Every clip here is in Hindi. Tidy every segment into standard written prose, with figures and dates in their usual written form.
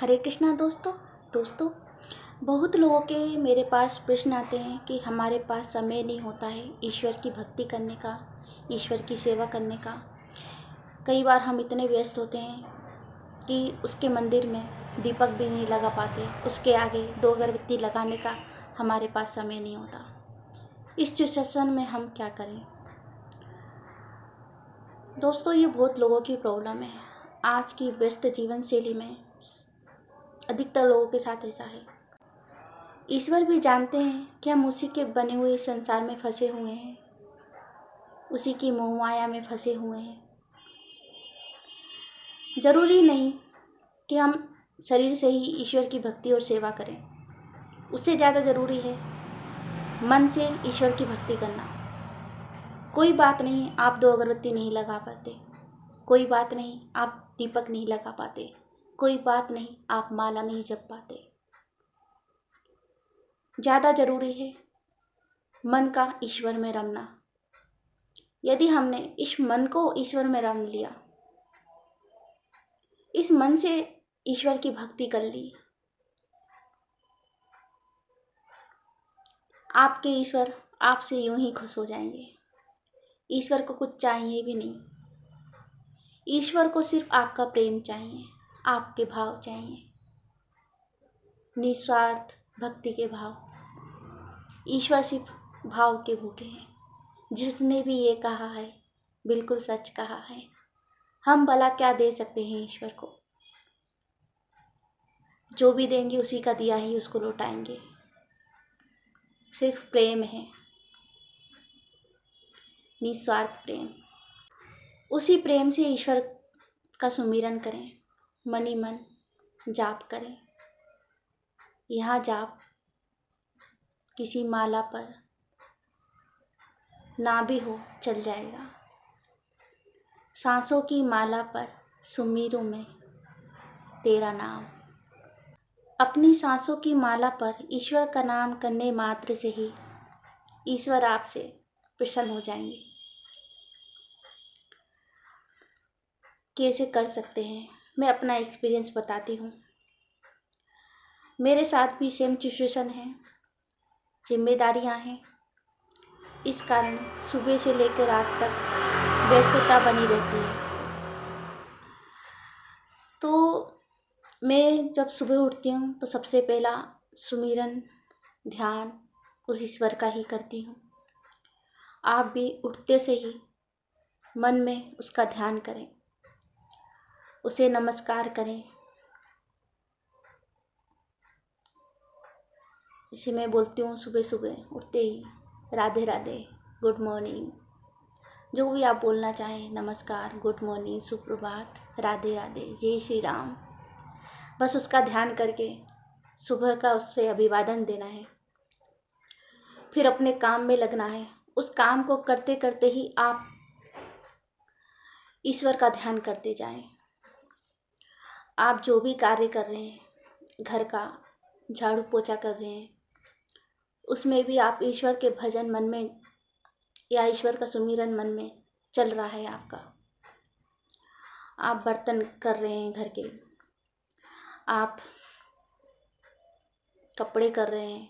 हरे कृष्णा दोस्तों बहुत लोगों के मेरे पास प्रश्न आते हैं कि हमारे पास समय नहीं होता है ईश्वर की भक्ति करने का, ईश्वर की सेवा करने का। कई बार हम इतने व्यस्त होते हैं कि उसके मंदिर में दीपक भी नहीं लगा पाते, उसके आगे 2 अगरबत्ती लगाने का हमारे पास समय नहीं होता। इस सिचुएशन में हम क्या करें? दोस्तों, ये बहुत लोगों की प्रॉब्लम है। आज की व्यस्त जीवन शैली में अधिकतर लोगों के साथ ऐसा है। ईश्वर भी जानते हैं कि हम उसी के बने हुए संसार में फंसे हुए हैं, उसी की मोह माया में फंसे हुए हैं। जरूरी नहीं कि हम शरीर से ही ईश्वर की भक्ति और सेवा करें, उससे ज़्यादा ज़रूरी है मन से ईश्वर की भक्ति करना। कोई बात नहीं आप 2 अगरबत्ती नहीं लगा पाते, कोई बात नहीं आप दीपक नहीं लगा पाते, कोई बात नहीं आप माला नहीं जप पाते। ज़्यादा ज़रूरी है मन का ईश्वर में रमना। यदि हमने इस मन को ईश्वर में रम लिया, इस मन से ईश्वर की भक्ति कर ली, आपके ईश्वर आपसे यूं ही खुश हो जाएंगे। ईश्वर को कुछ चाहिए भी नहीं, ईश्वर को सिर्फ आपका प्रेम चाहिए, आपके भाव चाहिए, निस्वार्थ भक्ति के भाव। ईश्वर सिर्फ भाव के भूखे हैं। जिसने भी ये कहा है बिल्कुल सच कहा है। हम भला क्या दे सकते हैं ईश्वर को? जो भी देंगे उसी का दिया ही उसको लौटाएंगे। सिर्फ प्रेम है, निस्वार्थ प्रेम। उसी प्रेम से ईश्वर का सुमिरन करें, मन ही मन जाप करें। यहाँ जाप किसी माला पर ना भी हो चल जाएगा। सांसों की माला पर सुमिरूं मैं तेरा नाम। अपनी सांसों की माला पर ईश्वर का नाम करने मात्र से ही ईश्वर आपसे प्रसन्न हो जाएंगे। कैसे कर सकते हैं, मैं अपना एक्सपीरियंस बताती हूँ। मेरे साथ भी सेम सिचुएशन है, जिम्मेदारियाँ हैं, इस कारण सुबह से लेकर रात तक व्यस्तता बनी रहती है। तो मैं जब सुबह उठती हूँ तो सबसे पहला सुमिरन ध्यान उस ईश्वर का ही करती हूँ। आप भी उठते से ही मन में उसका ध्यान करें, उसे नमस्कार करें। इसे मैं बोलती हूँ सुबह सुबह उठते ही, राधे राधे, गुड मॉर्निंग, जो भी आप बोलना चाहें, नमस्कार, गुड मॉर्निंग, सुप्रभात, राधे राधे, जय श्री राम। बस उसका ध्यान करके सुबह का उससे अभिवादन देना है। फिर अपने काम में लगना है। उस काम को करते करते ही आप ईश्वर का ध्यान करते जाएं। आप जो भी कार्य कर रहे हैं, घर का झाड़ू पोछा कर रहे हैं, उसमें भी आप ईश्वर के भजन मन में या ईश्वर का सुमिरन मन में चल रहा है आपका। आप बर्तन कर रहे हैं घर के, आप कपड़े कर रहे हैं,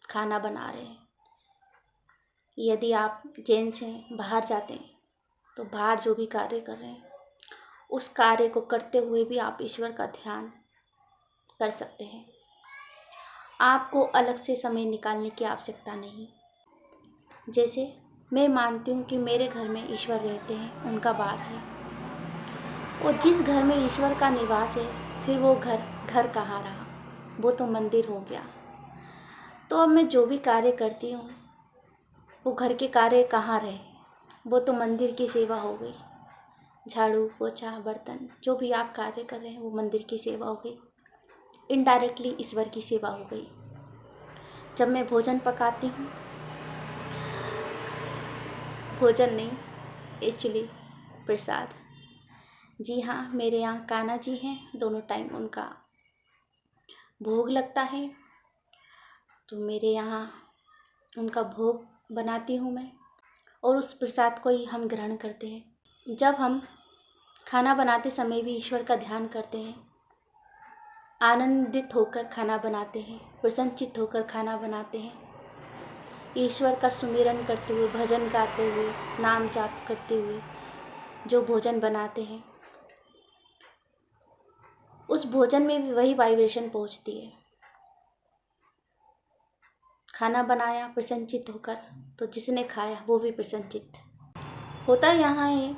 खाना बना रहे हैं। यदि आप जेंट्स हैं, बाहर जाते हैं, तो बाहर जो भी कार्य कर रहे हैं, उस कार्य को करते हुए भी आप ईश्वर का ध्यान कर सकते हैं। आपको अलग से समय निकालने की आवश्यकता नहीं। जैसे मैं मानती हूँ कि मेरे घर में ईश्वर रहते हैं, उनका वास है, और जिस घर में ईश्वर का निवास है, फिर वो घर कहाँ रहा, वो तो मंदिर हो गया। तो अब मैं जो भी कार्य करती हूँ वो घर के कार्य कहाँ रहे, वो तो मंदिर की सेवा हो गई। झाड़ू पोछा बर्तन जो भी आप कार्य कर रहे हैं वो मंदिर की सेवा हो गई, इनडायरेक्टली ईश्वर की सेवा हो गई। जब मैं भोजन पकाती हूँ, भोजन नहीं एक्चुअली प्रसाद, जी हाँ, मेरे यहाँ कान्हा जी हैं, दोनों टाइम उनका भोग लगता है, तो मेरे यहाँ उनका भोग बनाती हूँ मैं, और उस प्रसाद को ही हम ग्रहण करते हैं। जब हम खाना बनाते समय भी ईश्वर का ध्यान करते हैं, आनंदित होकर खाना बनाते हैं, प्रसन्नचित्त होकर खाना बनाते हैं। ईश्वर का सुमिरन करते हुए, भजन गाते हुए, नाम जाप करते हुए जो भोजन बनाते हैं, उस भोजन में भी वही वाइब्रेशन पहुंचती है। खाना बनाया प्रसन्नचित्त होकर, तो जिसने खाया वो भी प्रसन्नचित्त। होता यहाँ है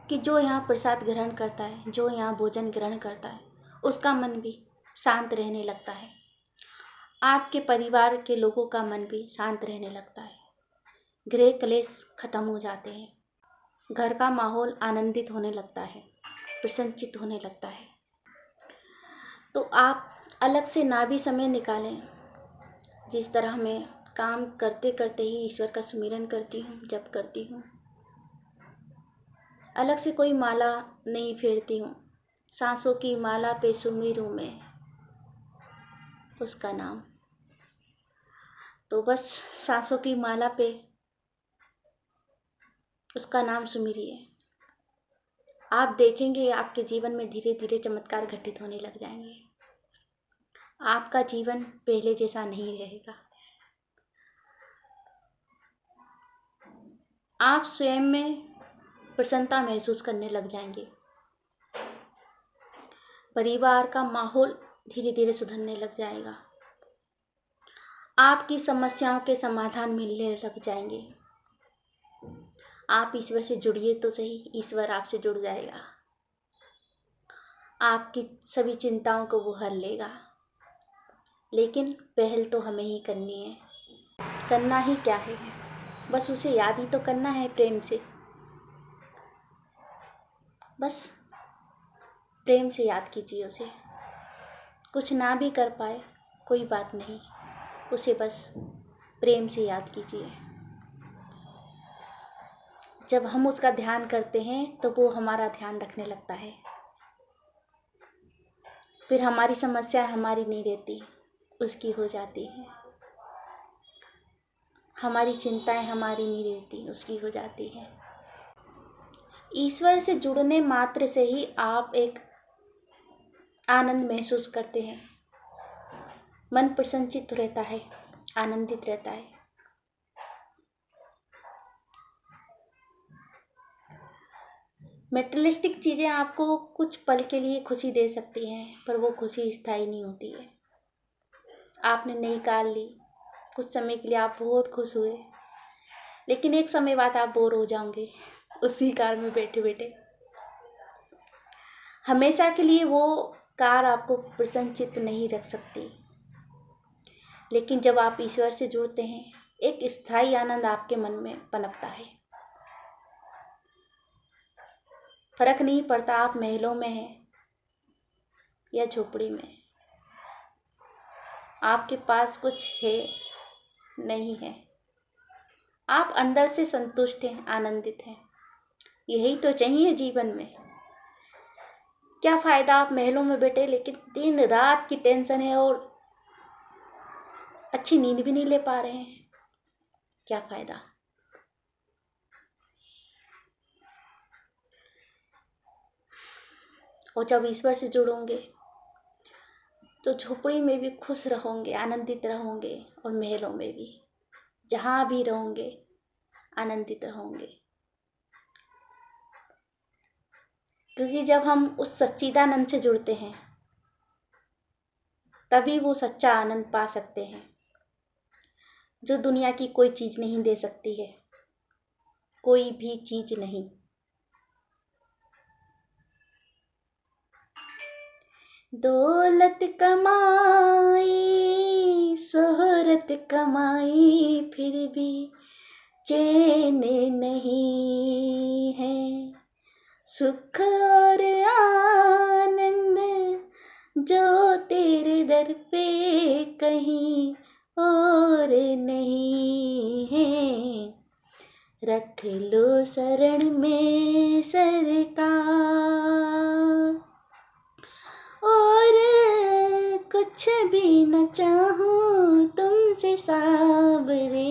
कि जो यहाँ प्रसाद ग्रहण करता है, जो यहाँ भोजन ग्रहण करता है, उसका मन भी शांत रहने लगता है। आपके परिवार के लोगों का मन भी शांत रहने लगता है। गृह क्लेश खत्म हो जाते हैं। घर का माहौल आनंदित होने लगता है, प्रसन्नचित्त होने लगता है। तो आप अलग से ना भी समय निकालें, जिस तरह मैं काम करते करते ही ईश्वर का सुमिरन करती हूँ, जप करती हूँ, अलग से कोई माला नहीं फेरती हूँ। सांसों की माला पे सुमिरूं मैं उसका नाम। तो बस सांसों की माला पे उसका नाम सुमिरिए। आप देखेंगे आपके जीवन में धीरे धीरे चमत्कार घटित होने लग जाएंगे। आपका जीवन पहले जैसा नहीं रहेगा। आप स्वयं में प्रसन्नता महसूस करने लग जाएंगे। परिवार का माहौल धीरे धीरे सुधरने लग जाएगा। आपकी समस्याओं के समाधान मिलने लग जाएंगे। आप ईश्वर से जुड़िए तो सही, ईश्वर आपसे जुड़ जाएगा। आपकी सभी चिंताओं को वो हल लेगा। लेकिन पहल तो हमें ही करनी है। करना ही क्या है, बस उसे याद ही तो करना है प्रेम से। बस प्रेम से याद कीजिए उसे। कुछ ना भी कर पाए कोई बात नहीं, उसे बस प्रेम से याद कीजिए। जब हम उसका ध्यान करते हैं तो वो हमारा ध्यान रखने लगता है। फिर हमारी समस्या हमारी नहीं रहती, उसकी हो जाती है। हमारी चिंताएं हमारी नहीं रहती, उसकी हो जाती है। ईश्वर से जुड़ने मात्र से ही आप एक आनंद महसूस करते हैं। मन प्रसन्नचित्त रहता है, आनंदित रहता है। मेटेरियलिस्टिक चीज़ें आपको कुछ पल के लिए खुशी दे सकती हैं, पर वो खुशी स्थायी नहीं होती है। आपने नई कार ली, कुछ समय के लिए आप बहुत खुश हुए, लेकिन एक समय बाद आप बोर हो जाओगे उसी कार में बैठे बैठे। हमेशा के लिए वो कार आपको प्रसन्नचित्त नहीं रख सकती। लेकिन जब आप ईश्वर से जुड़ते हैं, एक स्थायी आनंद आपके मन में पनपता है। फर्क नहीं पड़ता आप महलों में हैं या झोपड़ी में। आपके पास कुछ है नहीं है, आप अंदर से संतुष्ट हैं, आनंदित हैं। यही तो चाहिए जीवन में। क्या फायदा आप महलों में बैठे लेकिन दिन रात की टेंशन है और अच्छी नींद भी नहीं ले पा रहे हैं। क्या फायदा। और जब ईश्वर से जुड़ोगे तो झोपड़ी में भी खुश रहोगे, आनंदित रहोगे, और महलों में भी, जहां भी रहोगे आनंदित रहोगे। क्योंकि जब हम उस सच्चिदानंद से जुड़ते हैं तभी वो सच्चा आनंद पा सकते हैं, जो दुनिया की कोई चीज नहीं दे सकती है। कोई भी चीज नहीं। दौलत कमाई, शोहरत कमाई, फिर भी चैन नहीं है। सुख और आनंद जो तेरे दर पे कहीं और नहीं है। रख लो शरण में सरकार, और कुछ भी न चाहूं तुमसे सावरे।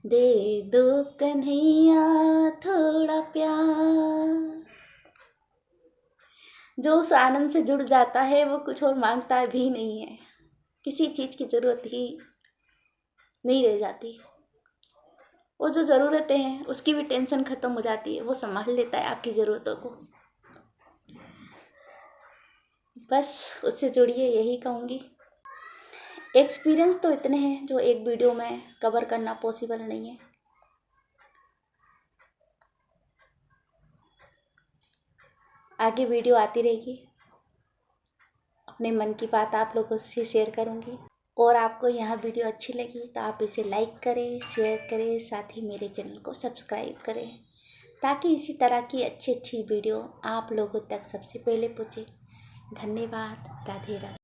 दे दो कन्हैया थोड़ा प्यार। जो उस आनंद से जुड़ जाता है वो कुछ और मांगता भी नहीं है, किसी चीज़ की ज़रूरत ही नहीं रह जाती। वो जो ज़रूरतें हैं उसकी भी टेंशन ख़त्म हो जाती है, वो संभाल लेता है आपकी ज़रूरतों को। बस उससे जुड़िए, यही कहूँगी। एक्सपीरियंस तो इतने हैं जो एक वीडियो में कवर करना पॉसिबल नहीं है। आगे वीडियो आती रहेगी, अपने मन की बात आप लोगों से शेयर करूँगी। और आपको यहाँ वीडियो अच्छी लगी तो आप इसे लाइक करें, शेयर करें, साथ ही मेरे चैनल को सब्सक्राइब करें, ताकि इसी तरह की अच्छी अच्छी वीडियो आप लोगों तक सबसे पहले पहुँचे। धन्यवाद। राधे राधे।